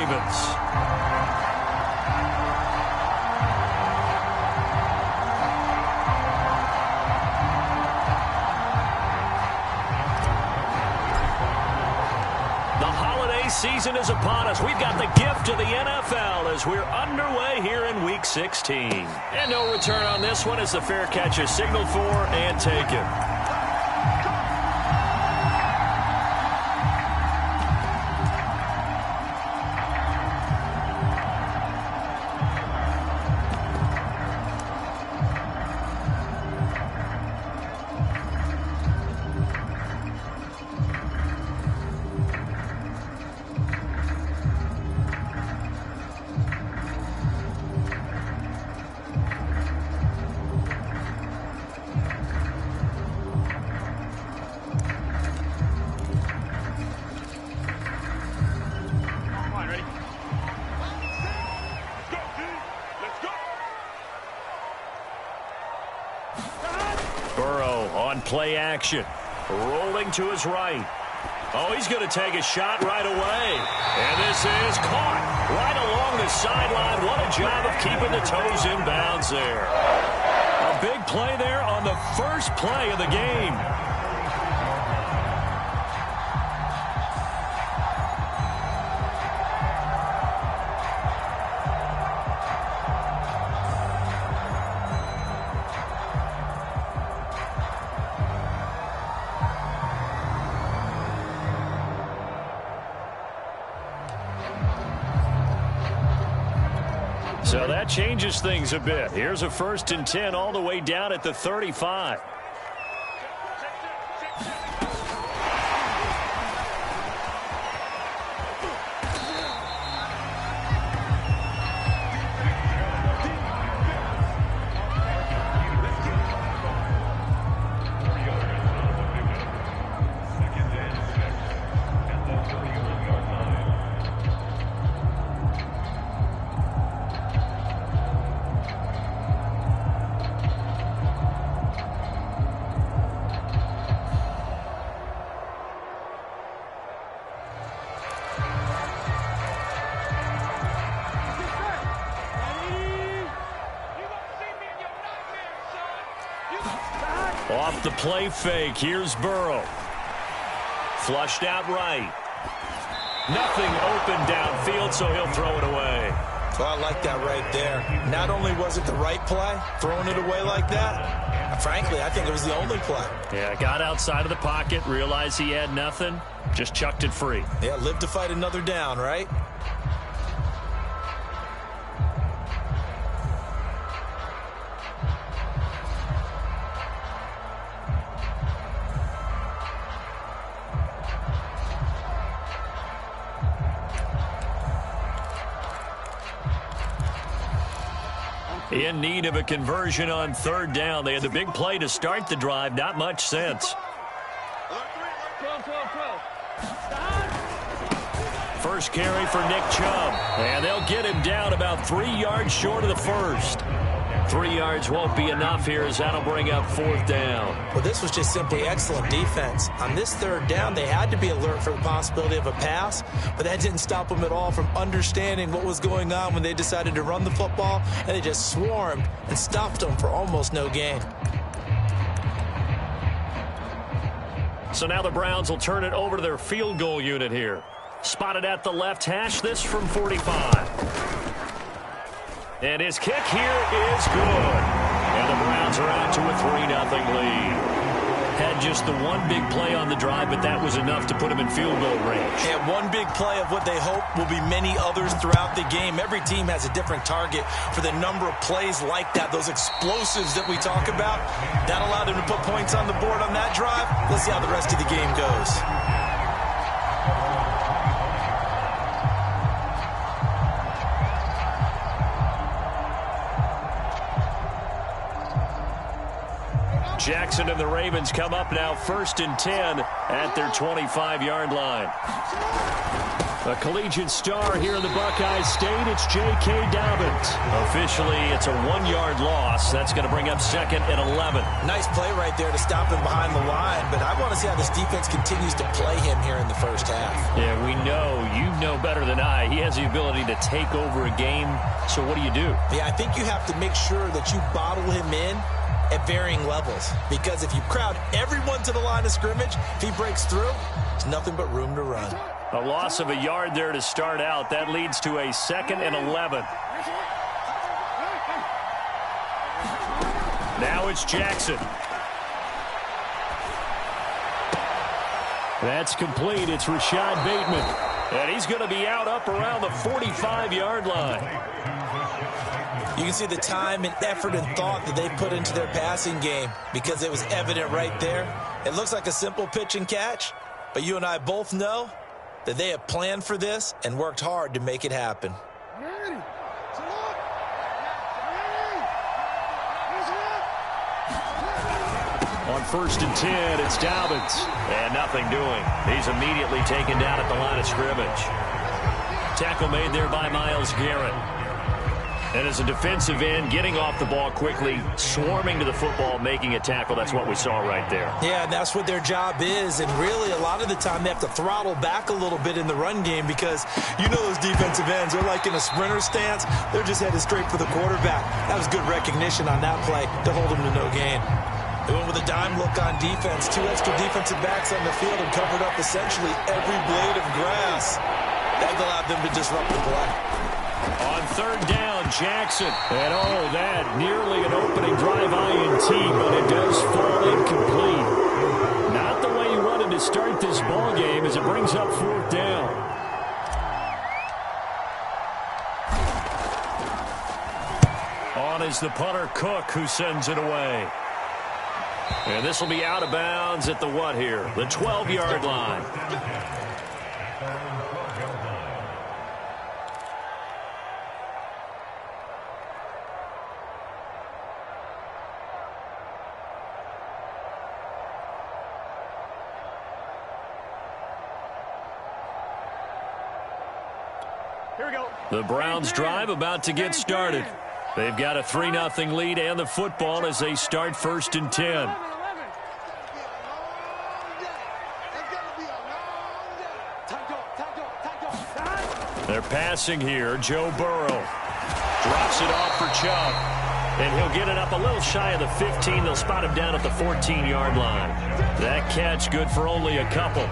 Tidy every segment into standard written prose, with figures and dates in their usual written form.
Ravens. Season is upon us. We've got the gift of the NFL as we're underway here in Week 16. And no return on this one as the fair catch is signaled for and taken. Play action. Rolling to his right. Oh, he's going to take a shot right away. And this is caught right along the sideline. What a job of keeping the toes in bounds there. A big play there on the first play of the game. So that changes things a bit. Here's a 1st and 10 all the way down at the 35. Off the play fake, here's Burrow. Flushed out right. Nothing open downfield, so he'll throw it away. Well, I like that right there. Not only was it the right play, throwing it away like that, frankly, I think it was the only play. Yeah, got outside of the pocket, realized he had nothing, just chucked it free. Yeah, live to fight another down, right? In need of a conversion on 3rd down. They had the big play to start the drive. Not much sense. First carry for Nick Chubb. And they'll get him down about 3 yards short of the first. 3 yards won't be enough here as that'll bring up 4th down. Well, this was just simply excellent defense. On this 3rd down, they had to be alert for the possibility of a pass, but that didn't stop them at all from understanding what was going on when they decided to run the football, and they just swarmed and stopped them for almost no gain. So now the Browns will turn it over to their field goal unit here. Spotted at the left hash, this from 45. And his kick here is good. And the Browns are out to a 3-0 lead. Had just the one big play on the drive, but that was enough to put him in field goal range. And one big play of what they hope will be many others throughout the game. Every team has a different target for the number of plays like that, those explosives that we talk about. That allowed them to put points on the board on that drive. Let's see how the rest of the game goes. Jackson and the Ravens come up now 1st and 10 at their 25-yard line. A collegiate star here in the Buckeye State, it's J.K. Dobbins. Officially, it's a 1-yard loss. That's going to bring up 2nd and 11. Nice play right there to stop him behind the line, but I want to see how this defense continues to play him here in the first half. Yeah, we know, you know better than I, he has the ability to take over a game. So what do you do? Yeah, I think you have to make sure that you bottle him in at varying levels, because if you crowd everyone to the line of scrimmage, if he breaks through, there's nothing but room to run. A loss of a yard there to start out. That leads to a 2nd and 11. Now it's Jackson. That's complete. It's Rashad Bateman. And he's going to be out up around the 45-yard line. You can see the time and effort and thought that they put into their passing game, because it was evident right there. It looks like a simple pitch and catch, but you and I both know that they have planned for this and worked hard to make it happen. On 1st and 10, it's Dobbins. And nothing doing. He's immediately taken down at the line of scrimmage. Tackle made there by Myles Garrett. And as a defensive end, getting off the ball quickly, swarming to the football, making a tackle. That's what we saw right there. Yeah, and that's what their job is. And really, a lot of the time, they have to throttle back a little bit in the run game, because you know those defensive ends, they're like in a sprinter stance. They're just headed straight for the quarterback. That was good recognition on that play to hold them to no gain. They went with a dime look on defense. 2 extra defensive backs on the field and covered up essentially every blade of grass. That allowed them to disrupt the play. On 3rd down, Jackson. And that nearly an opening drive INT, but it does fall incomplete. Not the way you wanted to start this ball game, as it brings up 4th down. On is the punter, Cook, who sends it away. And this will be out of bounds at the what here? The 12-yard line. The Browns drive about to get started. They've got a 3-0 lead and the football as they start 1st and 10. They're passing here. Joe Burrow drops it off for Chubb. And he'll get it up a little shy of the 15. They'll spot him down at the 14-yard line. That catch good for only a couple.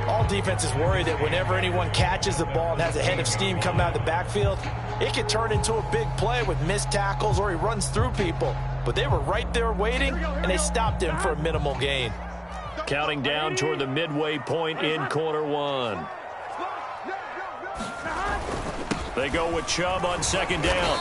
All defenses worry that whenever anyone catches the ball and has a head of steam come out of the backfield, it could turn into a big play with missed tackles or he runs through people. But they were right there waiting, and they stopped him for a minimal gain. Counting down toward the midway point in quarter 1. They go with Chubb on 2nd down.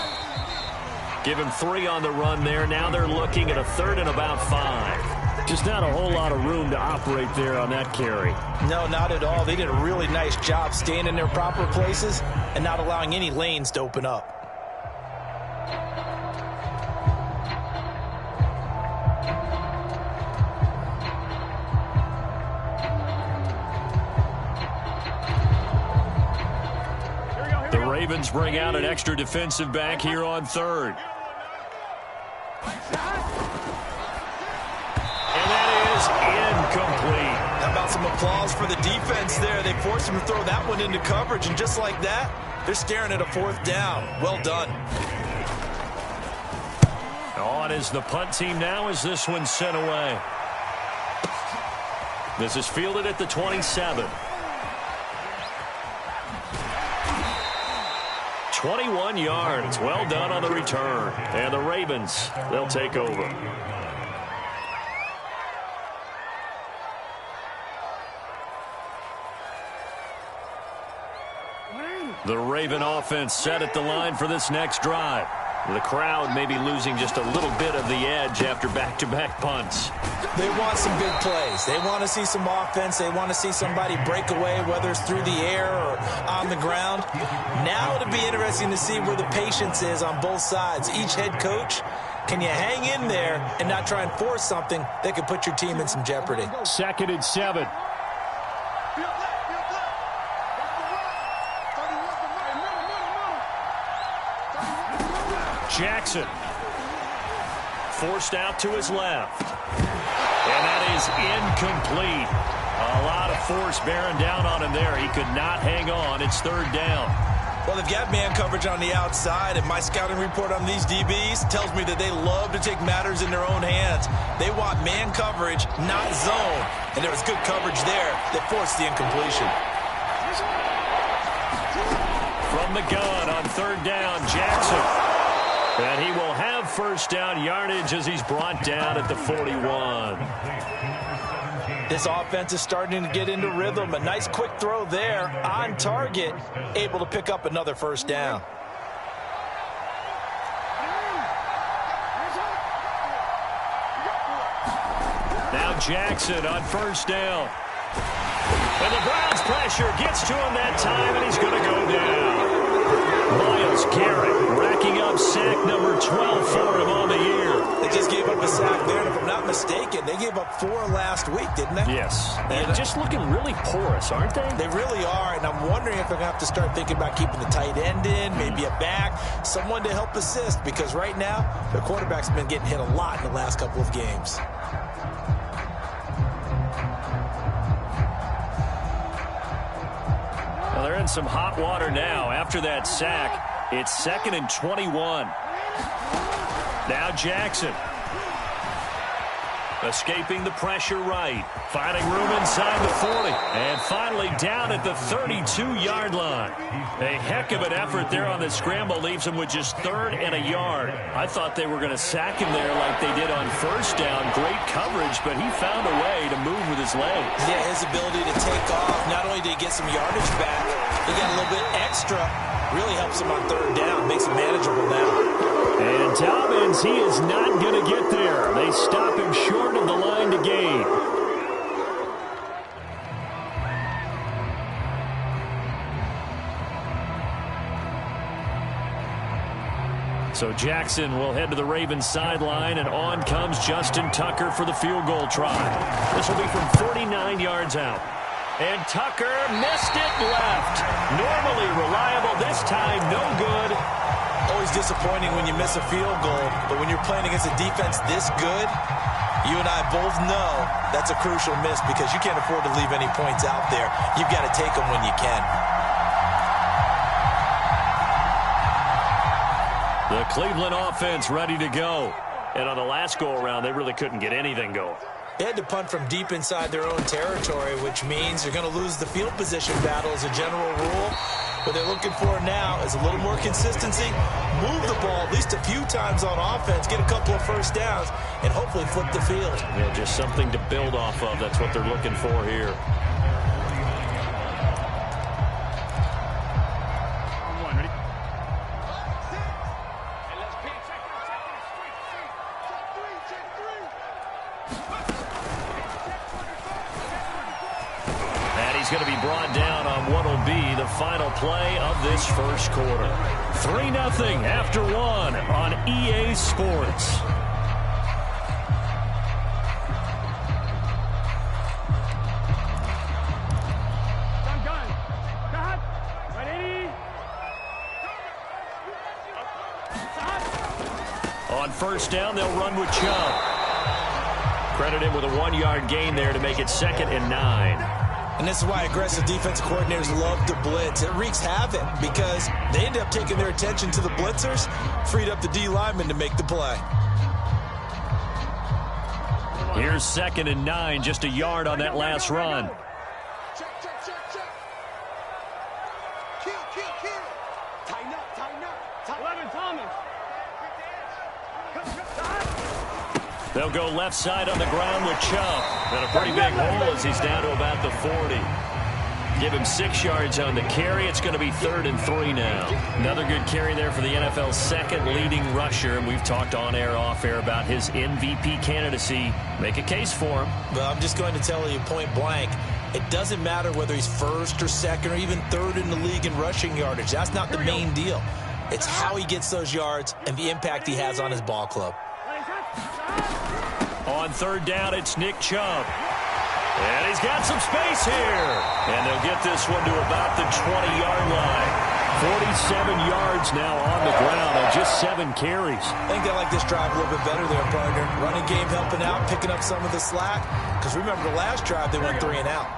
Give him 3 on the run there. Now they're looking at a 3rd and about 5. Just not a whole lot of room to operate there on that carry. No, not at all. They did a really nice job staying in their proper places and not allowing any lanes to open up. The Ravens bring out an extra defensive back here on 3rd. Incomplete. How about some applause for the defense there? They forced him to throw that one into coverage, and just like that, they're staring at a 4th down. Well done. On is the punt team now as this one's sent away. This is fielded at the 27. 21 yards. Well done on the return. And the Ravens, they'll take over. The Raven offense set at the line for this next drive. The crowd may be losing just a little bit of the edge after back-to-back punts. They want some big plays. They want to see some offense. They want to see somebody break away, whether it's through the air or on the ground. Now it'll be interesting to see where the patience is on both sides. Each head coach Can you hang in there and not try and force something that could put your team in some jeopardy? 2nd and 7. Jackson forced out to his left. And that is incomplete. A lot of force bearing down on him there. He could not hang on. It's 3rd down. Well, they've got man coverage on the outside, and my scouting report on these DBs tells me that they love to take matters in their own hands. They want man coverage, not zone. And there was good coverage there that forced the incompletion. From the gun on 3rd down, Jackson. And he will have 1st down yardage as he's brought down at the 41. This offense is starting to get into rhythm. A nice quick throw there on target, able to pick up another 1st down. Now Jackson on 1st down. And the Browns pressure gets to him that time, and he's going to go down. Myles Garrett racking up sack number 12 for him on the year. They just gave up a sack there, and if I'm not mistaken, they gave up 4 last week, didn't they? Yes. And just looking really porous, aren't they? They really are, and I'm wondering if they're going to have to start thinking about keeping the tight end in, maybe a back, someone to help assist, because right now, their quarterback's been getting hit a lot in the last couple of games. Well, they're in some hot water now. After that sack, it's 2nd and 21. Now Jackson. Escaping the pressure right. Finding room inside the 40. And finally down at the 32-yard line. A heck of an effort there on the scramble. Leaves him with just 3rd and a yard. I thought they were going to sack him there like they did on 1st down. Great coverage, but he found a way to move with his legs. Yeah, his ability to take off. Not only did he get some yardage back, he got a little bit extra. Really helps him on 3rd down. Makes it manageable now. And Dobbins, he is not going to get there. They stop him short of the line to gain. So Jackson will head to the Ravens sideline, and on comes Justin Tucker for the field goal try. This will be from 49 yards out. And Tucker missed it left. Normally reliable, this time no good. Always disappointing when you miss a field goal, but when you're playing against a defense this good, you and I both know that's a crucial miss because you can't afford to leave any points out there. You've got to take them when you can. The Cleveland offense ready to go. And on the last go-around, they really couldn't get anything going. They had to punt from deep inside their own territory, which means you're going to lose the field position battle as a general rule. What they're looking for now is a little more consistency, move the ball at least a few times on offense, get a couple of 1st downs, and hopefully flip the field. Yeah, just something to build off of. That's what they're looking for here. He's going to be brought down on what will be the final play of this 1st quarter. 3-0 after 1 on EA Sports. On 1st down, they'll run with Chubb. Credit him with a 1-yard gain there to make it 2nd and 9. And this is why aggressive defensive coordinators love to blitz. It wreaks havoc because they end up taking their attention to the blitzers, freed up the D lineman to make the play. Here's 2nd and 9, just a yard on that last run. Check. Kill. Tighten up. 11, Thomas. They'll go left side on the ground with Chubb. And a pretty big hole as he's down to about the 40. Give him 6 yards on the carry. It's going to be 3rd and 3 now. Another good carry there for the NFL's 2nd leading rusher. And we've talked on air, off air about his MVP candidacy. Make a case for him. Well, I'm just going to tell you point blank. It doesn't matter whether he's 1st or 2nd or even 3rd in the league in rushing yardage. That's not the main deal. It's how he gets those yards and the impact he has on his ball club. On third down, it's Nick Chubb. And he's got some space here. And they'll get this one to about the 20-yard line. 47 yards now on the ground on just 7 carries. I think they like this drive a little bit better there, partner. Running game helping out, picking up some of the slack. Because remember, the last drive, they went 3 and out.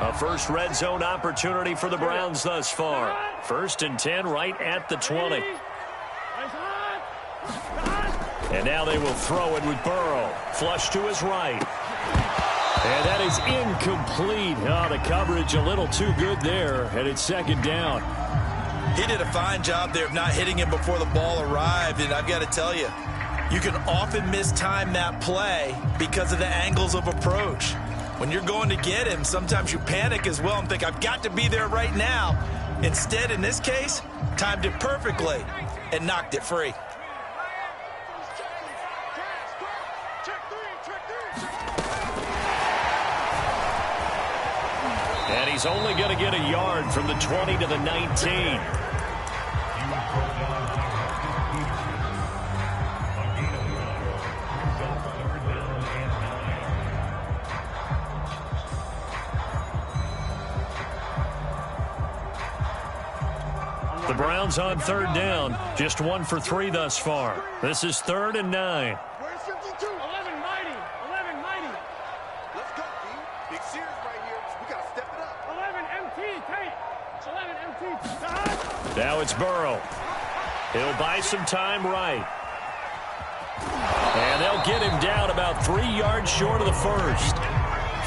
A first red zone opportunity for the Browns thus far. 1st and 10 right at the 20. And now they will throw it with Burrow. Flush to his right. And that is incomplete. Oh, the coverage a little too good there. And it's 2nd down. He did a fine job there of not hitting him before the ball arrived. And I've got to tell you, you can often mistime that play because of the angles of approach. When you're going to get him, sometimes you panic as well and think, I've got to be there right now. Instead, in this case, timed it perfectly and knocked it free. And he's only going to get a yard from the 20 to the 19. The Browns on 3rd down. Just 1 for 3 thus far. This is 3rd and 9. Where's 52? 11 mighty. 11 mighty. Let's go, D. Big series right here. We got to step it up. 11 MT, Tate. 11 MT. Now it's Burrow. He'll buy some time right. And they'll get him down about 3 yards short of the first.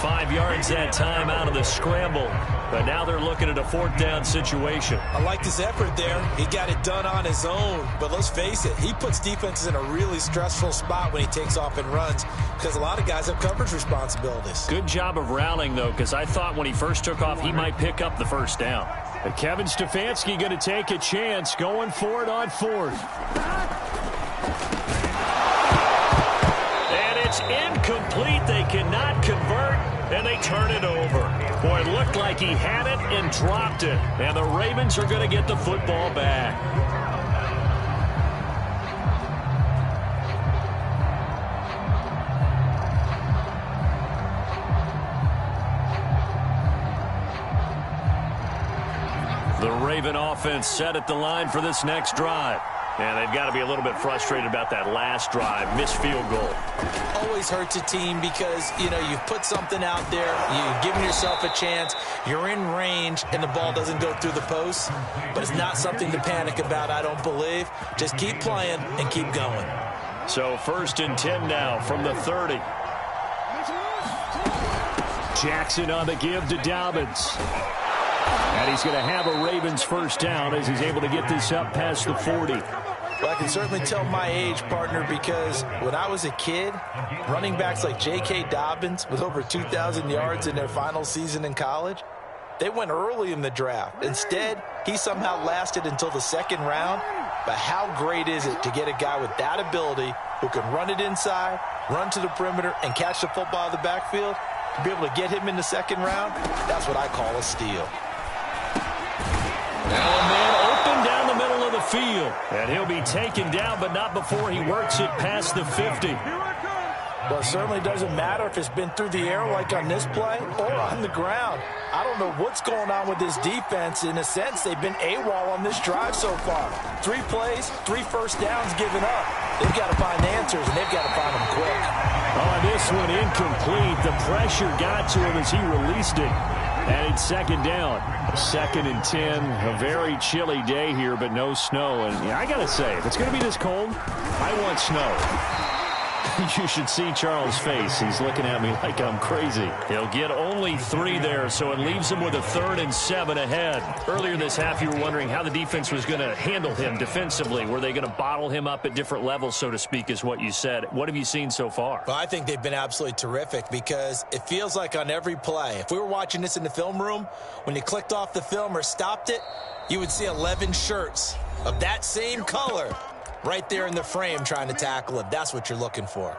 5 yards that time out of the scramble. But now they're looking at a 4th down situation. I like his effort there. He got it done on his own. But let's face it, he puts defenses in a really stressful spot when he takes off and runs because a lot of guys have coverage responsibilities. Good job of rallying, though, because I thought when he first took off, he might pick up the 1st down. And Kevin Stefanski going to take a chance going for it on 4th. And it's incomplete. They cannot convert, and they turn it over. Boy, it looked like he had it and dropped it. And the Ravens are going to get the football back. The Raven offense set at the line for this next drive. And they've got to be a little bit frustrated about that last drive, missed field goal. Always hurts a team because, you've put something out there, you've given yourself a chance, you're in range, and the ball doesn't go through the post. But it's not something to panic about, I don't believe. Just keep playing and keep going. So 1st and 10 now from the 30. Jackson on the give to Dobbins. And he's going to have a Ravens 1st down as he's able to get this up past the 40. Well, I can certainly tell my age, partner, because when I was a kid, running backs like J.K. Dobbins with over 2,000 yards in their final season in college, they went early in the draft. Instead, he somehow lasted until the 2nd round. But how great is it to get a guy with that ability who can run it inside, run to the perimeter, and catch the football in the backfield? To be able to get him in the 2nd round, that's what I call a steal. Now a man open down the middle of the field. And he'll be taken down, but not before he works it past the 50. Well, it certainly doesn't matter if it's been through the air like on this play or on the ground. I don't know what's going on with this defense. In a sense, they've been AWOL on this drive so far. 3 plays, 3 1st downs given up. They've got to find answers, and they've got to find them quick. Oh, this one incomplete. The pressure got to him as he released it. And it's 2nd down. 2nd and 10. A very chilly day here, but no snow. And I got to say, if it's going to be this cold, I want snow. You should see Charles' face. He's looking at me like I'm crazy. He'll get only 3 there, so it leaves him with a 3rd and 7 ahead. Earlier this half, you were wondering how the defense was going to handle him defensively. Were they going to bottle him up at different levels, so to speak, is what you said. What have you seen so far? Well, I think they've been absolutely terrific because it feels like on every play, if we were watching this in the film room, when you clicked off the film or stopped it, you would see 11 shirts of that same color right there in the frame trying to tackle him. That's what you're looking for.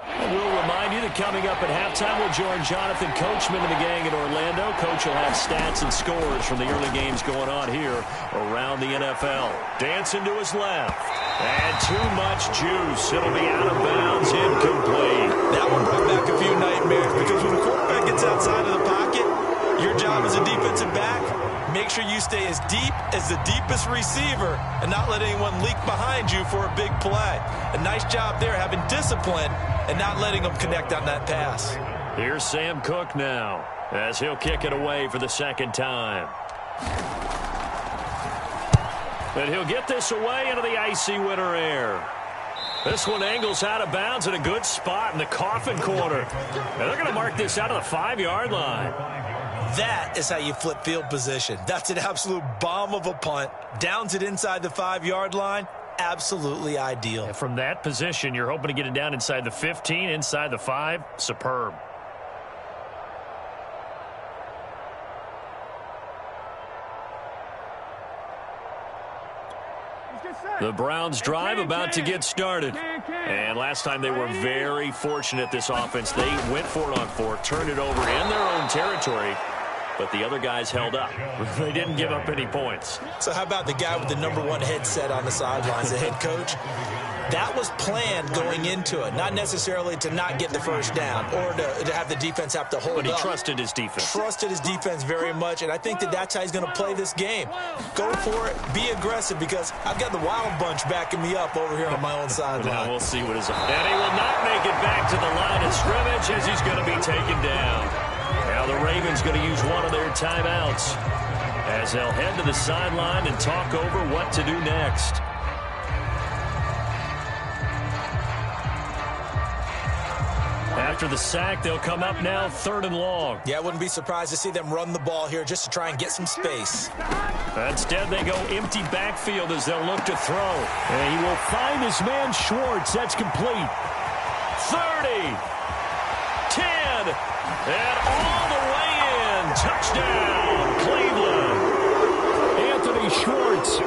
We'll remind you the coming up at halftime. We'll join Jonathan Coachman and the gang in Orlando. Coach will have stats and scores from the early games going on here around the NFL. Dancing to his left. And too much juice. It'll be out of bounds, incomplete. That one brought back a few nightmares because when the quarterback gets outside of the pocket, your job as a defensive back, make sure you stay as deep as the deepest receiver and not let anyone leak behind you for a big play. A nice job there having discipline and not letting them connect on that pass. Here's Sam Cook now as he'll kick it away for the second time. And he'll get this away into the icy winter air. This one angles out of bounds in a good spot in the coffin corner. And they're going to mark this out of the 5-yard line. That is how you flip field position. That's an absolute bomb of a punt. Downs it inside the 5-yard line. Absolutely ideal. And from that position, you're hoping to get it down inside the 15, inside the 5. Superb. The Browns drive about to get started. And last time they were very fortunate, this offense. They went for it on 4, turned it over in their own territory, but the other guys held up. They didn't give up any points. So how about the guy with the #1 headset on the sidelines, the head coach? That was planned going into it, not necessarily to not get the first down or to have the defense have to hold up. But he trusted his defense. Trusted his defense very much, and I think that's how he's going to play this game. Go for it, be aggressive, because I've got the Wild Bunch backing me up over here on my own sideline. Now we'll see what is on. And he will not make it back to the line of scrimmage as he's going to be taken down. Now the Ravens going to use one of their timeouts as they'll head to the sideline and talk over what to do next. After the sack, they'll come up now 3rd and long. Yeah, I wouldn't be surprised to see them run the ball here just to try and get some space. Instead, they go empty backfield as they'll look to throw. And he will find his man Schwartz. That's complete. 30. 10. And all the way in. Touchdown, Cleveland. Anthony Schwartz,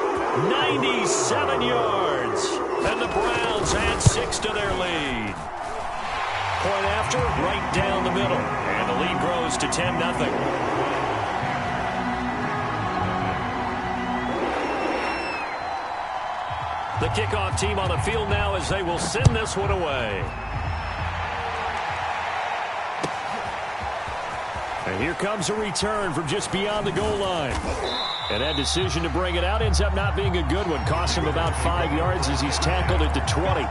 97 yards. And the Browns add 6 to their lead. Point after, right down the middle. And the lead grows to 10-0. The kickoff team on the field now as they will send this one away. And here comes a return from just beyond the goal line. And that decision to bring it out ends up not being a good one. Cost him about 5 yards as he's tackled at the 20.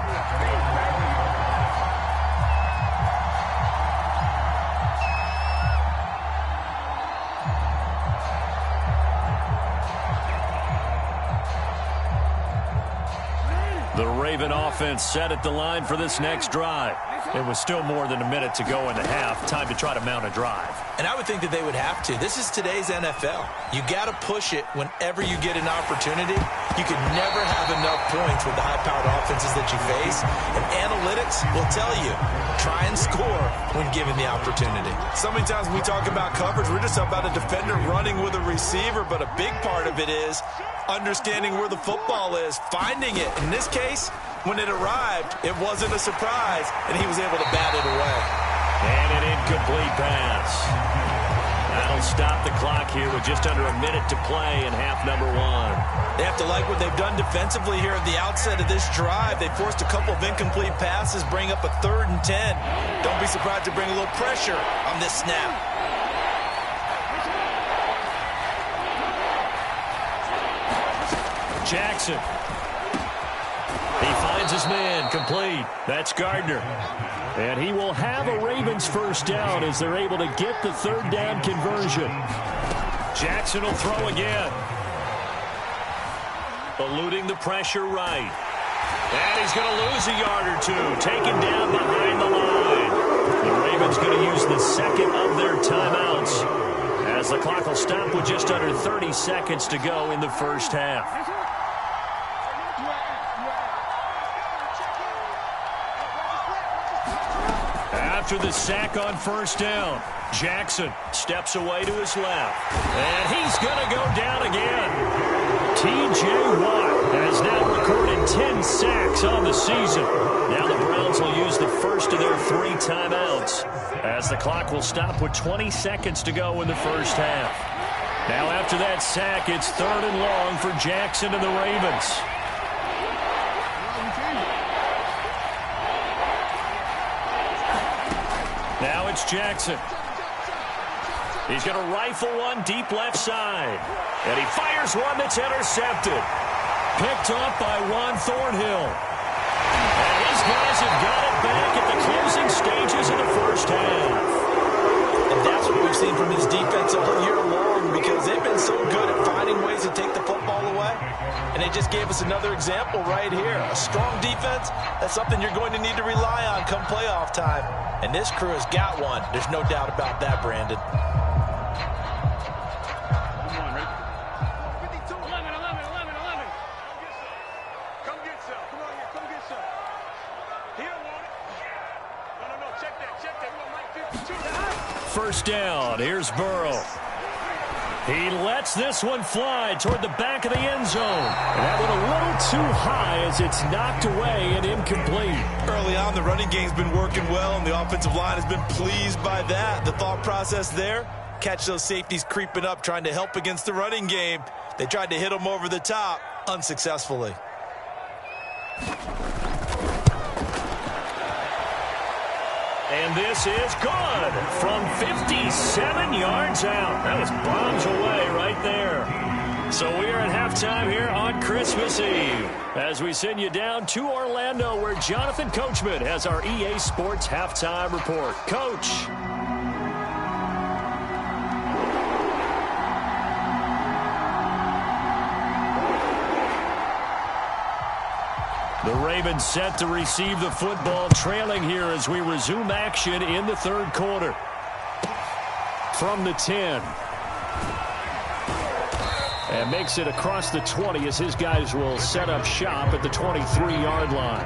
The Raven offense set at the line for this next drive. It was still more than a minute to go in the half. Time to try to mount a drive. And I would think that they would have to. This is today's NFL. You got to push it whenever you get an opportunity. You can never have enough points with the high-powered offenses that you face. And analytics will tell you, try and score when given the opportunity. So many times when we talk about coverage, we're just about a defender running with a receiver. But a big part of it is understanding where the football is, finding it. In this case, when it arrived, it wasn't a surprise, and he was able to bat it away. And an incomplete pass. That'll stop the clock here with just under a minute to play in half number 1. They have to like what they've done defensively here at the outset of this drive. They forced a couple of incomplete passes, bring up a 3rd and 10. Don't be surprised to bring a little pressure on this snap. Jackson. He finds his man, complete. That's Gardner. And he will have a Ravens first down as they're able to get the 3rd down conversion. Jackson will throw again. Eluding the pressure right. And he's going to lose a yard or 2. Taken down behind the line. The Ravens going to use the second of their timeouts as the clock will stop with just under 30 seconds to go in the first half. After the sack on first down, Jackson steps away to his left. And he's going to go down again. T.J. Watt has now recorded 10 sacks on the season. Now the Browns will use the first of their 3 timeouts, as the clock will stop with 20 seconds to go in the first half. Now after that sack, it's 3rd and long for Jackson and the Ravens. Now it's Jackson. He's going to rifle one deep left side. And he fires one that's intercepted. Picked off by Juan Thornhill. And his guys have got it back at the closing stages of the first half. And that's what we've seen from his defense all year long, because they've been so good at finding ways to take the football away. And they just gave us another example right here. A strong defense, that's something you're going to need to rely on come playoff time. And this crew has got one. There's no doubt about that, Brandon. First down. Here's Burrow. He lets this one fly toward the back of the end zone. And that one a little too high as it's knocked away and incomplete. Early on, the running game's been working well, and the offensive line has been pleased by that. The thought process there, catch those safeties creeping up, trying to help against the running game. They tried to hit them over the top, unsuccessfully. And this is good from 57 yards out. That was bombs away right there. So we are at halftime here on Christmas Eve as we send you down to Orlando, where Jonathan Coachman has our EA Sports halftime report. Coach. The Ravens set to receive the football, trailing here as we resume action in the third quarter. From the 10. And makes it across the 20 as his guys will set up shop at the 23-yard line.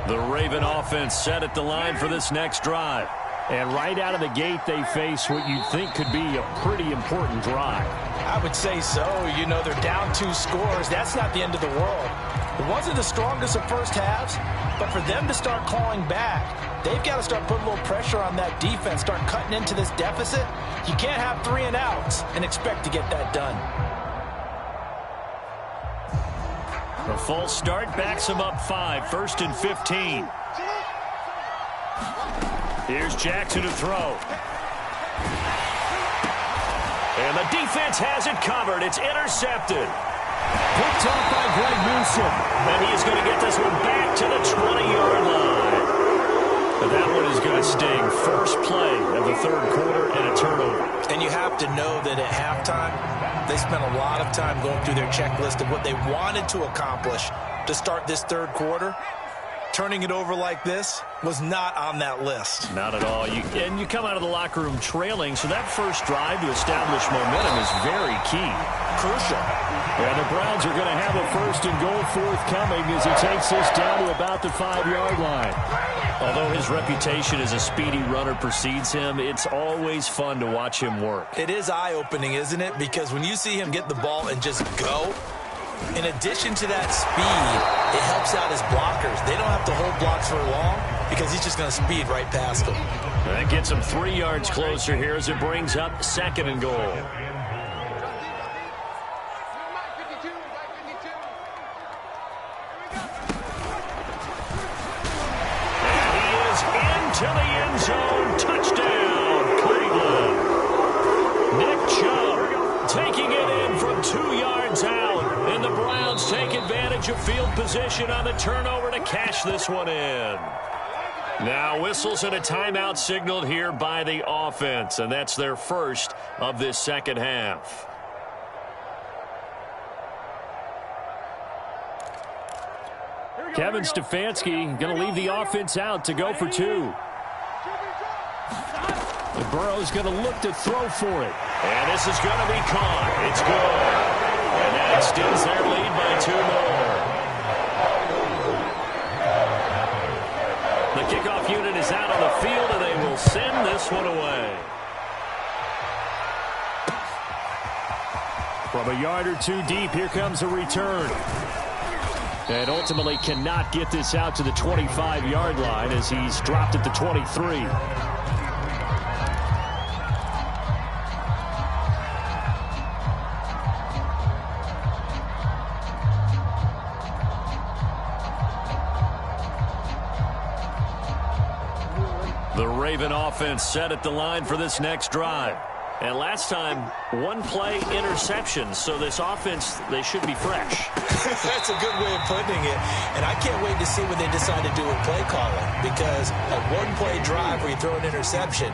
The Raven offense set at the line for this next drive. And right out of the gate, they face what you'd think could be a pretty important drive. I would say so. You know, they're down 2 scores. That's not the end of the world. It wasn't the strongest of first halves, but for them to start clawing back, they've got to start putting a little pressure on that defense, start cutting into this deficit. You can't have 3 and outs and expect to get that done. A false start backs them up 5, 1st and 15. Here's Jackson to throw. And the defense has it covered. It's intercepted. Picked off by Greg Newsome. And he's going to get this one back to the 20-yard line. But that one is going to sting. First play of the third quarter and a turnover. And you have to know that at halftime, they spent a lot of time going through their checklist of what they wanted to accomplish to start this third quarter. Turning it over like this was not on that list. Not at all. And you come out of the locker room trailing, so that first drive to establish momentum is very key. Crucial. And the Browns are going to have a 1st and goal forthcoming as he takes this down to about the 5-yard line. Although his reputation as a speedy runner precedes him, it's always fun to watch him work. It is eye-opening, isn't it? Because when you see him get the ball and just go, in addition to that speed, it helps out his blockers. They don't have to hold blocks for long because he's just going to speed right past them. That gets him 3 yards closer here as it brings up 2nd and goal. And he is into the end zone. Touchdown, Cleveland. Nick Chubb taking it in from 2 yards out. And the Browns take advantage of field position on the turnover to cash this one in. Now whistles and a timeout signaled here by the offense, and that's their first of this second half. Kevin Stefanski going to leave the offense out to go for 2. Burrow's going to look to throw for it. And this is going to be caught. It's good. And that extends their lead by 2 more. The kickoff unit is out on the field, and they will send this one away. From a yard or two deep, here comes a return. And ultimately cannot get this out to the 25-yard line as he's dropped at the 23. The Raven offense set at the line for this next drive. And last time, one-play interception. So this offense, they should be fresh. That's a good way of putting it. And I can't wait to see what they decide to do with play calling. Because a one-play drive where you throw an interception,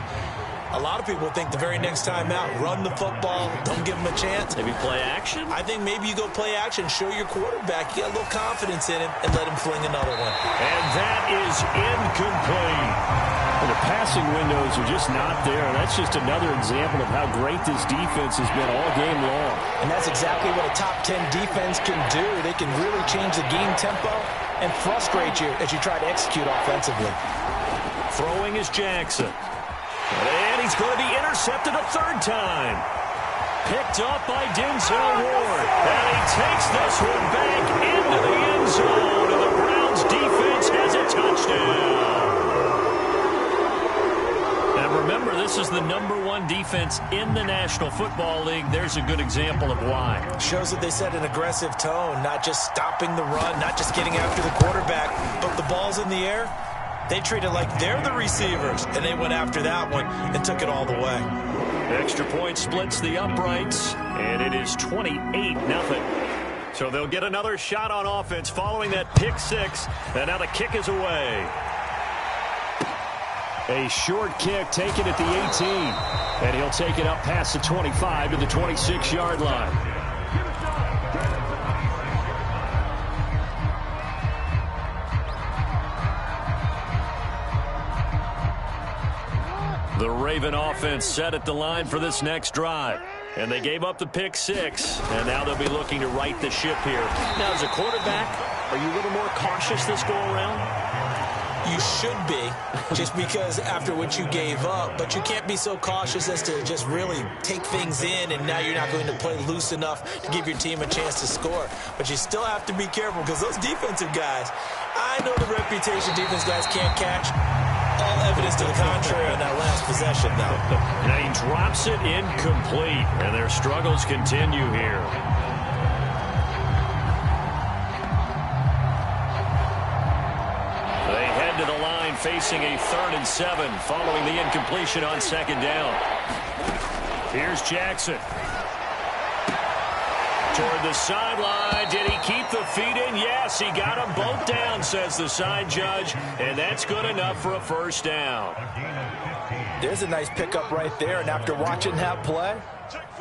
a lot of people think the very next time out, run the football, don't give them a chance. Maybe play action? I think maybe you go play action, show your quarterback, you got a little confidence in him, and let him fling another one. And that is incomplete. And the passing windows are just not there. That's just another example of how great this defense has been all game long. And that's exactly what a top 10 defense can do. They can really change the game tempo and frustrate you as you try to execute offensively. Throwing is Jackson. And he's going to be intercepted a third time. Picked up by Denzel Ward. And he takes this one back into the end zone. And the Browns defense has a touchdown. And remember, this is the #1 defense in the National Football League. There's a good example of why. Shows that they set an aggressive tone, not just stopping the run, not just getting after the quarterback, but the ball's in the air. They treat it like they're the receivers, and they went after that one and took it all the way. Extra point splits the uprights, and it is 28-0. So they'll get another shot on offense following that pick six, and now the kick is away. A short kick taken at the 18, and he'll take it up past the 25 to the 26-yard line. The Raven offense set at the line for this next drive. And they gave up the pick six, and now they'll be looking to right the ship here. Now, as a quarterback, are you a little more cautious this go-around? You should be, just because after what you gave up, but you can't be so cautious as to just really take things in, and now you're not going to play loose enough to give your team a chance to score. But you still have to be careful, because those defensive guys, I know the reputation defense guys can't catch. All evidence to the contrary on that last possession, though. Now he drops it incomplete, and their struggles continue here. They head to the line facing a 3rd and 7 following the incompletion on 2nd down. Here's Jackson. Toward the sideline. Did he keep the feet in? Yes, he got them both down, says the side judge. And that's good enough for a first down. There's a nice pickup right there. And after watching that play,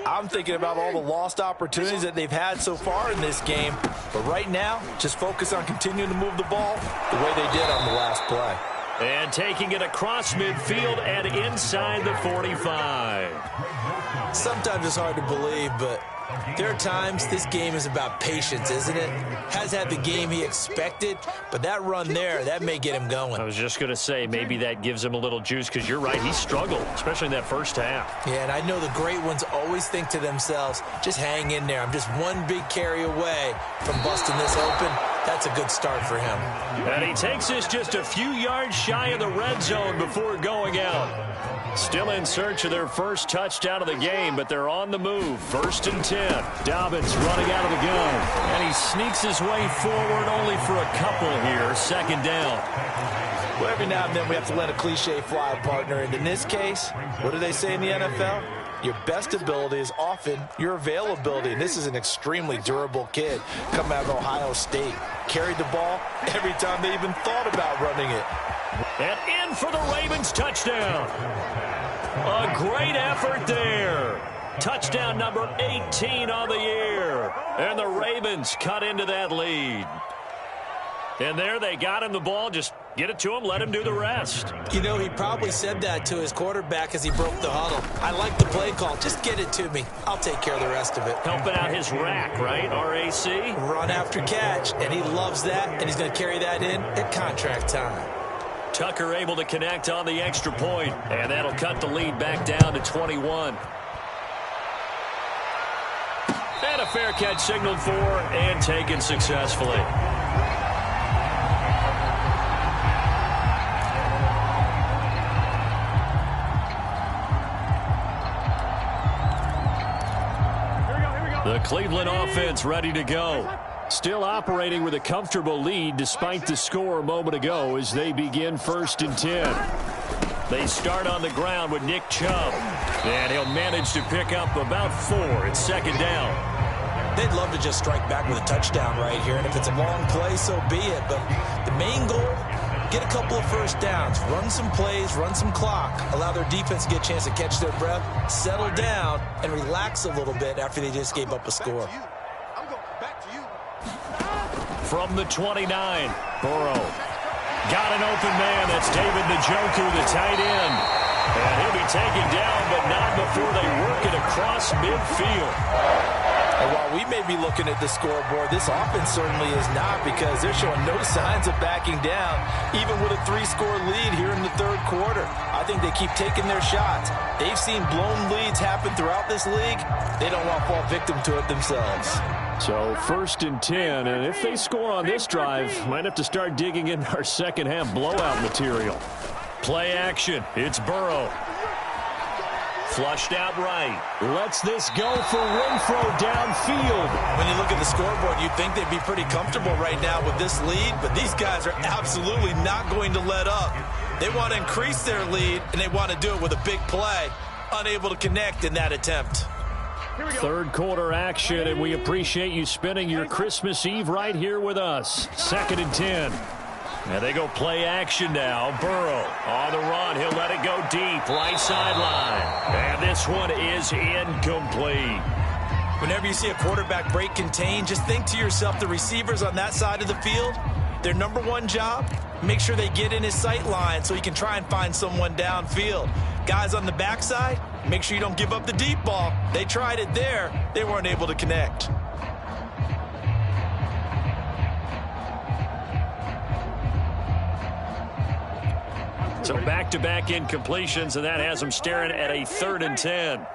I'm thinking about all the lost opportunities that they've had so far in this game. But right now, just focus on continuing to move the ball the way they did on the last play. And taking it across midfield and inside the 45. Sometimes it's hard to believe, but there are times this game is about patience, isn't it? Has had the game he expected, but that run there, that may get him going. I was just going to say, maybe that gives him a little juice, because you're right, he struggled, especially in that first half. Yeah, and I know the great ones always think to themselves, just hang in there. I'm just one big carry away from busting this open. That's a good start for him. And he takes this just a few yards shy of the red zone before going out. Still in search of their first touchdown of the game, but they're on the move. 1st and 10. Dobbins running out of the gun. And he sneaks his way forward only for a couple here. 2nd down. Well, every now and then we have to let a cliche fly, partner. And in this case, what do they say in the NFL? Your best ability is often your availability. And this is an extremely durable kid coming out of Ohio State. Carried the ball every time they even thought about running it. And in for the Ravens touchdown. A great effort there. Touchdown number 18 on the year. And the Ravens cut into that lead. And there they got him the ball. Just get it to him, let him do the rest. You know, he probably said that to his quarterback as he broke the huddle. I like the play call. Just get it to me. I'll take care of the rest of it. Helping out his rack, right? RAC? Run after catch. And he loves that. And he's going to carry that in at contract time. Tucker able to connect on the extra point, and that'll cut the lead back down to 21. And a a fair catch signaled for and taken successfully. The Cleveland offense ready to go. Still operating with a comfortable lead despite the score a moment ago as they begin 1st and 10. They start on the ground with Nick Chubb. And he'll manage to pick up about 4 at 2nd down. They'd love to just strike back with a touchdown right here. And if it's a long play, so be it. But the main goal, get a couple of 1st downs, run some plays, run some clock, allow their defense to get a chance to catch their breath, settle down, and relax a little bit after they just gave up a score. From the 29, Burrow. Got an open man. That's David Njoku, the tight end. And he'll be taken down, but not before they work it across midfield. And while we may be looking at the scoreboard, this offense certainly is not, because they're showing no signs of backing down, even with a 3-score lead here in the 3rd quarter. I think they keep taking their shots. They've seen blown leads happen throughout this league. They don't want to fall victim to it themselves. So 1st and 10, and if they score on this drive, might have to start digging in our second-half blowout material. Play action. It's Burrow. Flushed out right. Lets this go for Renfrow downfield. When you look at the scoreboard, you'd think they'd be pretty comfortable right now with this lead, but these guys are absolutely not going to let up. They want to increase their lead, and they want to do it with a big play. Unable to connect in that attempt. 3rd quarter action, and we appreciate you spending your Christmas Eve right here with us. 2nd and 10. And they go play action now. Burrow on the run. He'll let it go deep. Right sideline. And this one is incomplete. Whenever you see a quarterback break contain, just think to yourself, the receivers on that side of the field, their number one job, make sure they get in his sight line so he can try and find someone downfield. Guys on the backside, make sure you don't give up the deep ball. They tried it there. They weren't able to connect. So back-to-back incompletions, and that has them staring at a 3rd and 10.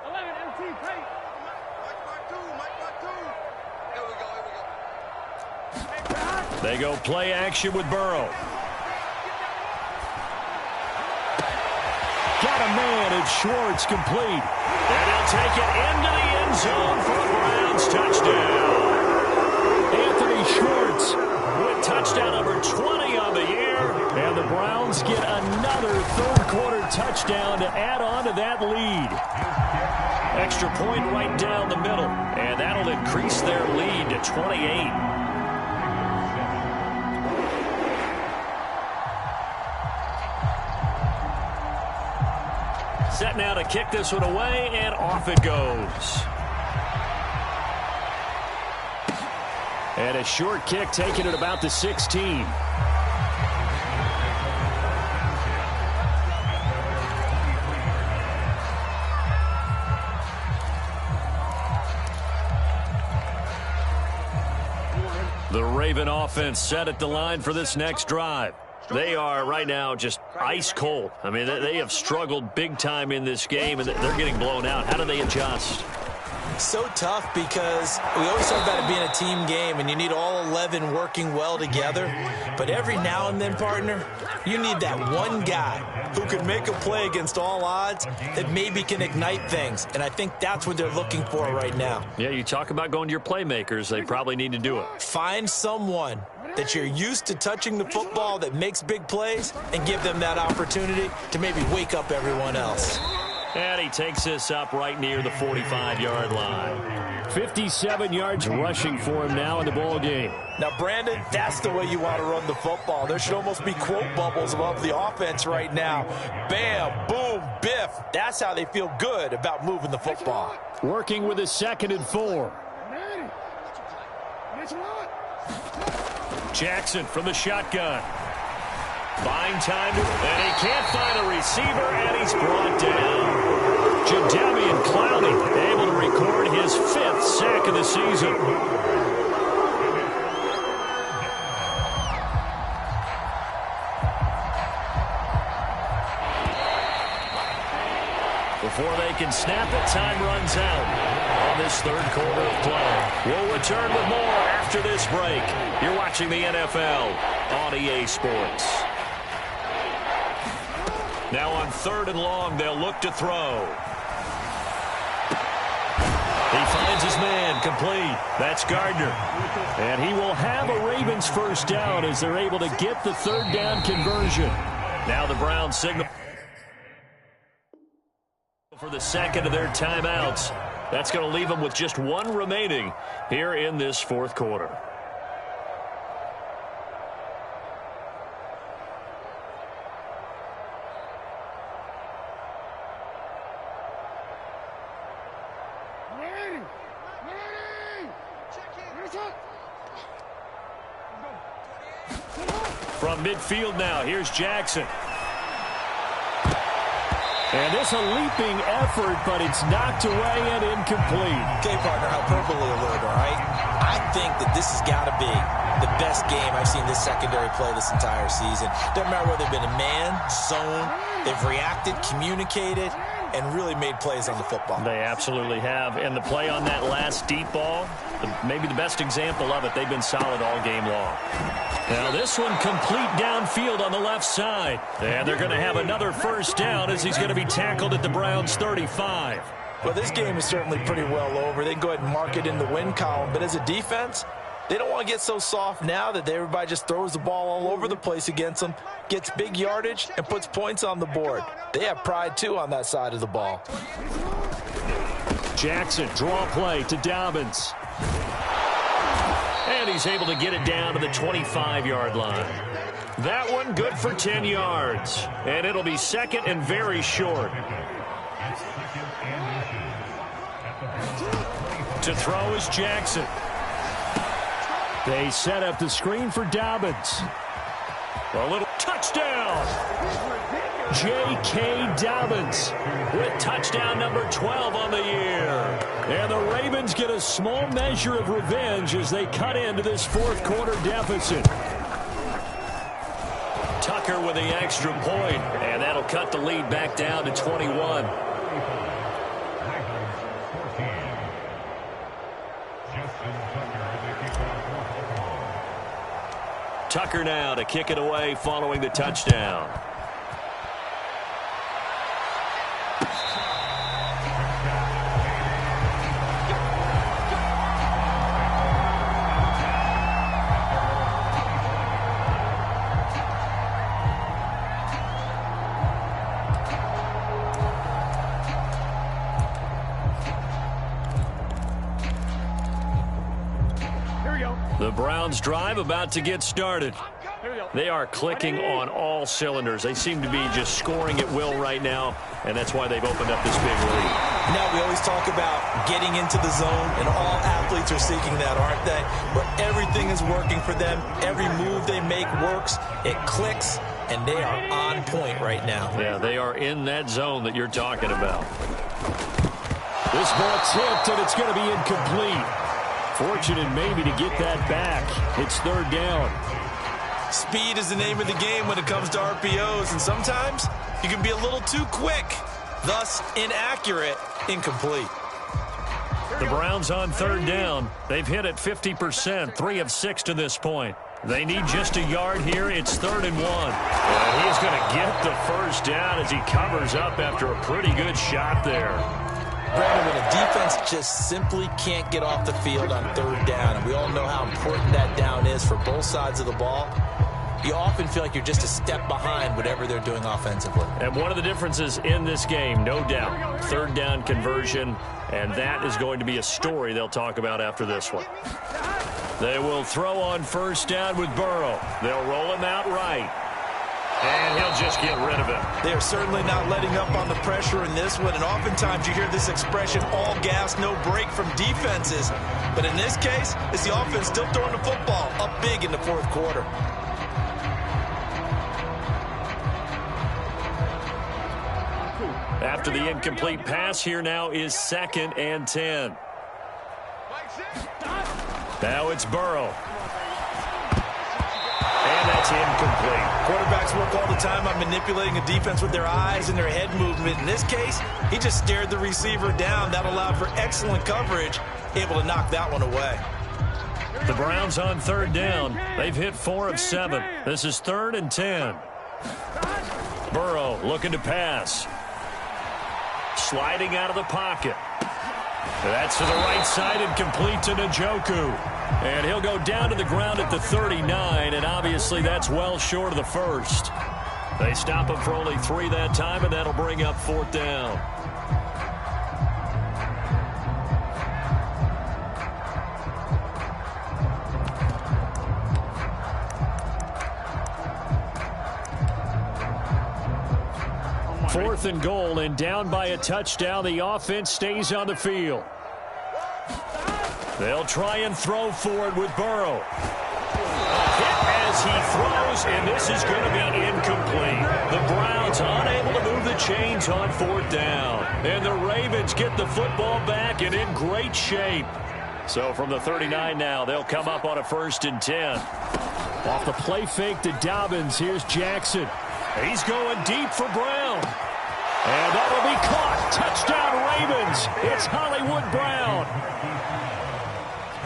They go play action with Burrow. Got a man, it's Schwartz, complete. And he'll take it into the end zone for a Browns touchdown. Anthony Schwartz with touchdown number 20 on the year. And the Browns get another 3rd quarter touchdown to add on to that lead. Extra point right down the middle. And that'll increase their lead to 28. Set now to kick this one away, and off it goes. And a short kick taken at about the 16. The Raven offense set at the line for this next drive. They are right now just ice cold. I mean, they have struggled big time in this game, and they're getting blown out. How do they adjust? So tough, because we always talk about it being a team game, and you need all 11 working well together. But every now and then, partner, you need that one guy who can make a play against all odds that maybe can ignite things. And I think that's what they're looking for right now. Yeah, you talk about going to your playmakers. They probably need to do it. Find someone that you're used to touching the football that makes big plays, and give them that opportunity to maybe wake up everyone else. And he takes this up right near the 45-yard line. 57 yards rushing for him now in the ball game. Now, Brandon, that's the way you want to run the football. There should almost be quote bubbles above the offense right now. Bam, boom, biff. That's how they feel good about moving the football. Working with a 2nd and 4. Jackson from the shotgun. Buying time, and he can't find a receiver, and he's brought down. Jadeveon Clowney able to record his 5th sack of the season. Before they can snap it, time runs out. this third quarter of play. We'll return with more after this break. You're watching the NFL on EA Sports. Now on 3rd and long, they'll look to throw. He finds his man, complete. That's Gardner. And he will have a Ravens first down as they're able to get the 3rd down conversion. Now the Browns signal for the second of their timeouts. That's going to leave them with just one remaining here in this 4th quarter. From midfield now, here's Jackson. And this a leaping effort, but it's knocked away and incomplete. Okay, partner, hyperbole alert, all right? I think that this has got to be the best game I've seen this secondary play this entire season. Doesn't matter whether they've been in man, zone, they've reacted, communicated, and really made plays on the football. They absolutely have. And the play on that last deep ball, maybe the best example of it, they've been solid all game long. Now this one complete downfield on the left side. And they're going to have another first down as he's going to be tackled at the Browns' 35. Well, this game is certainly pretty well over. They can go ahead and mark it in the win column. But as a defense, they don't want to get so soft now that everybody just throws the ball all over the place against them, gets big yardage, and puts points on the board. They have pride, too, on that side of the ball. Jackson, draw play to Dobbins. And he's able to get it down to the 25-yard line. That one good for 10 yards. And it'll be second and very short. To throw is Jackson. They set up the screen for Dobbins. A little touchdown. J.K. Dobbins with touchdown number 12 on the year. And the Ravens get a small measure of revenge as they cut into this 4th quarter deficit. Tucker with the extra point, and that'll cut the lead back down to 21. Tucker now to kick it away following the touchdown. The Browns drive about to get started. They are clicking on all cylinders. They seem to be just scoring at will right now, and that's why they've opened up this big lead. Now, we always talk about getting into the zone, and all athletes are seeking that, aren't they? Where everything is working for them. Every move they make works. It clicks, and they are on point right now. Yeah, they are in that zone that you're talking about. This ball tipped, and it's going to be incomplete. Fortunate maybe to get that back. It's 3rd down. Speed is the name of the game when it comes to RPOs, and sometimes you can be a little too quick, thus inaccurate, incomplete. The Browns on 3rd down. They've hit it 50%, 3 of 6 to this point. They need just a yard here. It's 3rd and 1. And he's going to get the first down as he covers up after a pretty good shot there. Brandon, when a defense just simply can't get off the field on 3rd down, and we all know how important that down is for both sides of the ball, you often feel like you're just a step behind whatever they're doing offensively. And one of the differences in this game, no doubt, 3rd down conversion, and that is going to be a story they'll talk about after this one. They will throw on 1st down with Burrow. They'll roll him out right. And he'll just get rid of it. They are certainly not letting up on the pressure in this one, and oftentimes you hear this expression, all gas, no break from defenses. But in this case, it's the offense still throwing the football up big in the 4th quarter. After the incomplete pass, here now is 2nd and 10. Now it's Burrow. And that's incomplete. Quarterbacks work all the time on manipulating a defense with their eyes and their head movement. In this case, he just stared the receiver down. That allowed for excellent coverage, able to knock that one away. The Browns on third down. They've hit 4 of 7. This is 3rd and 10. Burrow looking to pass. Sliding out of the pocket. That's to the right side and complete to Njoku. And he'll go down to the ground at the 39, and obviously that's well short of the first. They stop him for only 3 that time, and that'll bring up 4th down. Fourth and goal, and down by a touchdown. The offense stays on the field. They'll try and throw for it with Burrow. A hit as he throws, and this is going to be incomplete. The Browns unable to move the chains on 4th down. And the Ravens get the football back and in great shape. So from the 39 now, they'll come up on a 1st and 10. Off the play fake to Dobbins, here's Jackson. He's going deep for Brown. And that'll be caught. Touchdown Ravens. It's Hollywood Brown.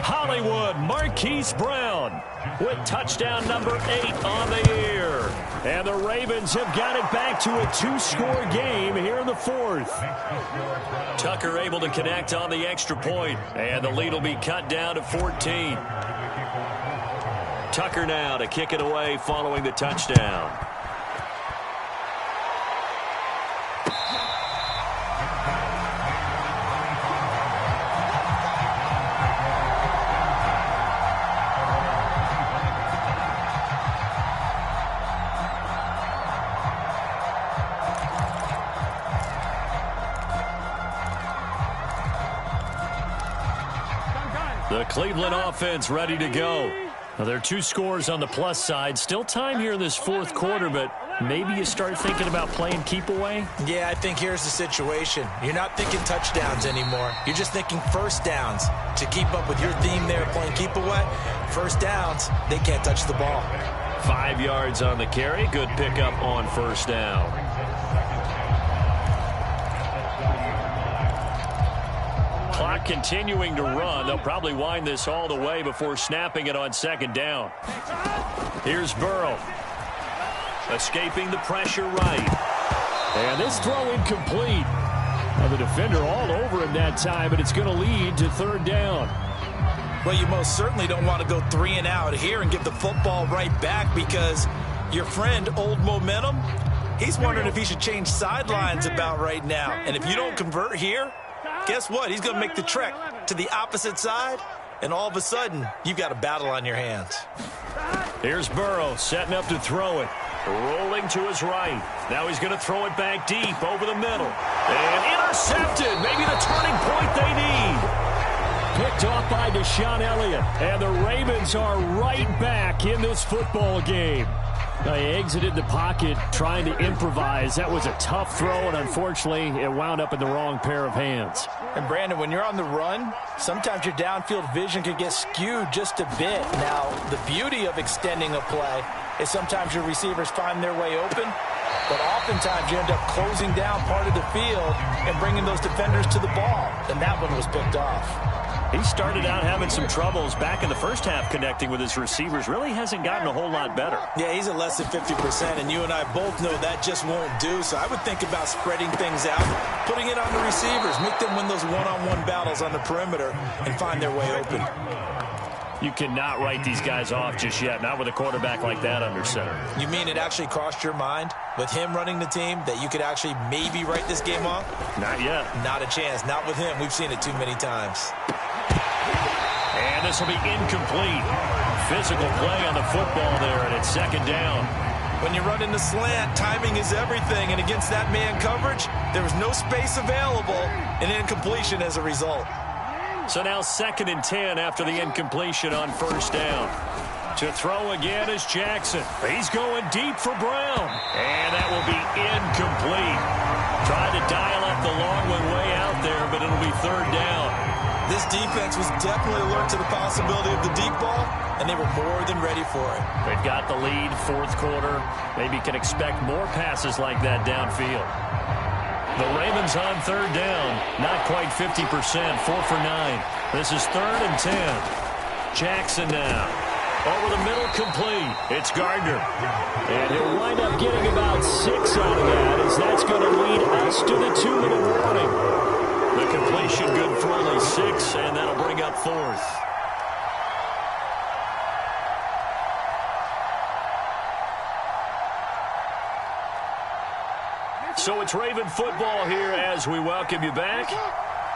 Hollywood Marquise Brown with touchdown number 8 on the year. And the Ravens have got it back to a 2-score game here in the 4th. Tucker able to connect on the extra point. And the lead will be cut down to 14. Tucker now to kick it away following the touchdown. The Cleveland offense ready to go. Now, there are 2 scores on the plus side. Still time here in this 4th quarter, but maybe you start thinking about playing keep away? Yeah, I think here's the situation. You're not thinking touchdowns anymore. You're just thinking first downs. To keep up with your theme there, playing keep away, first downs, they can't touch the ball. 5 yards on the carry. Good pickup on 1st down. Clock continuing to run. They'll probably wind this all the way before snapping it on 2nd down. Here's Burrow. Escaping the pressure right. And this throw incomplete. Now the defender all over him that time, but it's going to lead to 3rd down. Well, you most certainly don't want to go 3 and out here and give the football right back, because your friend, Old Momentum, he's wondering if he should change sidelines about right now. And if you don't convert here, guess what? He's going to make the trek to the opposite side, and all of a sudden, you've got a battle on your hands. Here's Burrow setting up to throw it. Rolling to his right. Now he's going to throw it back deep over the middle. And intercepted. Maybe the turning point they need. Picked off by Deshaun Elliott. And the Ravens are right back in this football game. Now he exited the pocket trying to improvise. That was a tough throw, and unfortunately, it wound up in the wrong pair of hands. And Brandon, when you're on the run, sometimes your downfield vision can get skewed just a bit. Now, the beauty of extending a play is sometimes your receivers find their way open, but oftentimes you end up closing down part of the field and bringing those defenders to the ball, and that one was picked off. He started out having some troubles back in the first half connecting with his receivers. Really hasn't gotten a whole lot better. Yeah, he's at less than 50%, and you and I both know that just won't do. So I would think about spreading things out, putting it on the receivers, make them win those one-on-one battles on the perimeter and find their way open. You cannot write these guys off just yet, not with a quarterback like that under center. You mean it actually crossed your mind with him running the team that you could actually maybe write this game off? Not yet. Not a chance. Not with him. We've seen it too many times. And this will be incomplete. Physical play on the football there, and it's 2nd down. When you run in the slant, timing is everything, and against that man coverage, there was no space available, and incompletion as a result. So now 2nd and 10 after the incompletion on 1st down. To throw again is Jackson. He's going deep for Brown. And that will be incomplete. Tried to dial up the long one way out there, but it'll be 3rd down. This defense was definitely alert to the possibility of the deep ball, and they were more than ready for it. They've got the lead, fourth quarter. Maybe can expect more passes like that downfield. The Ravens on third down. Not quite 50%, 4 for 9. This is 3rd and 10. Jackson now. Over the middle, complete. It's Gardner. And he'll wind up getting about 6 out of that, as that's going to lead us to the 2-minute warning. The completion good for only 6, and that'll bring up 4th. So it's Raven football here as we welcome you back.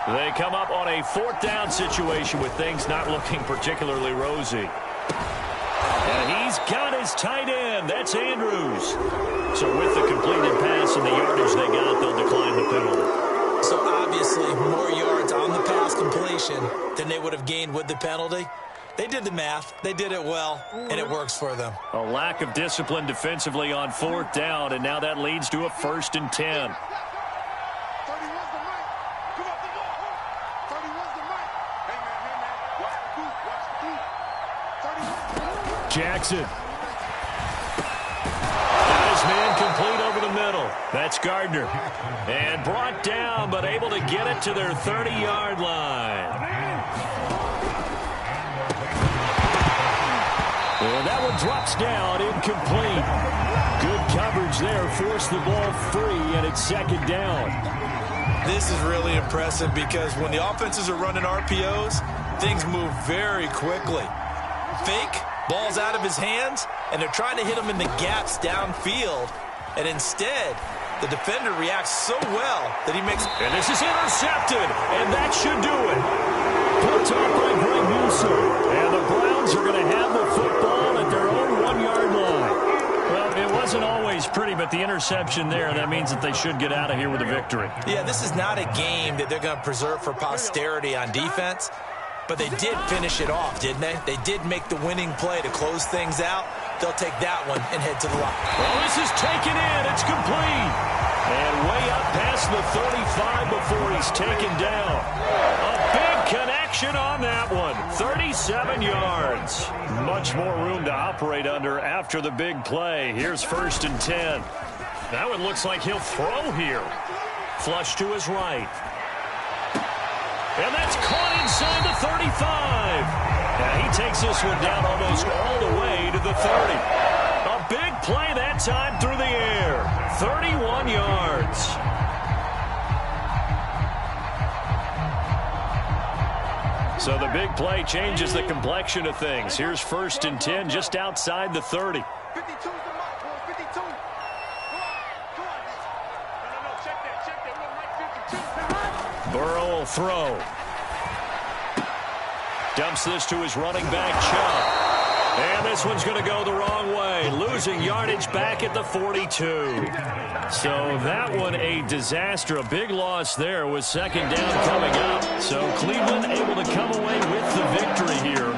They come up on a 4th down situation with things not looking particularly rosy. And he's got his tight end. That's Andrews. So with the completed pass and the yardage they got, they'll decline the penalty. So obviously more yards on the pass completion than they would have gained with the penalty. They did the math. They did it well, and it works for them. A lack of discipline defensively on 4th down, and now that leads to a 1st and 10. Jackson. Got his man complete over the middle. That's Gardner. And brought down, but able to get it to their 30-yard line. And that one drops down, incomplete. Good coverage there, forced the ball free, and it's 2nd down. This is really impressive because when the offenses are running RPOs, things move very quickly. Fake, ball's out of his hands, and they're trying to hit him in the gaps downfield. And instead, the defender reacts so well that he makes... And this is intercepted, and that should do it. Picked off by Greg Newsome. And the Browns are going to have the football at their own 1-yard line. Well, it wasn't always pretty, but the interception there, that means that they should get out of here with a victory. Yeah, this is not a game that they're going to preserve for posterity on defense. But they did finish it off, didn't they? They did make the winning play to close things out. They'll take that one and head to the line. Well, this is taken in. It's complete. And way up past the 35 before he's taken down. A big connection on that one. 37 yards. Much more room to operate under after the big play. Here's 1st and 10. That one looks like he'll throw here. Flush to his right. And that's caught inside the 35. Now he takes this one down almost all the way to the 30. A big play that time through the air. 31 yards. So the big play changes the complexion of things. Here's 1st and 10 just outside the 30. 52's the mark, boys. 52. Go on. No, check that. We're right 52. Burrow will throw. Dumps this to his running back, Chubb. And this one's going to go the wrong way. Losing yardage back at the 42. So that one a disaster. A big loss there with 2nd down coming up. So Cleveland able to come away with the victory here.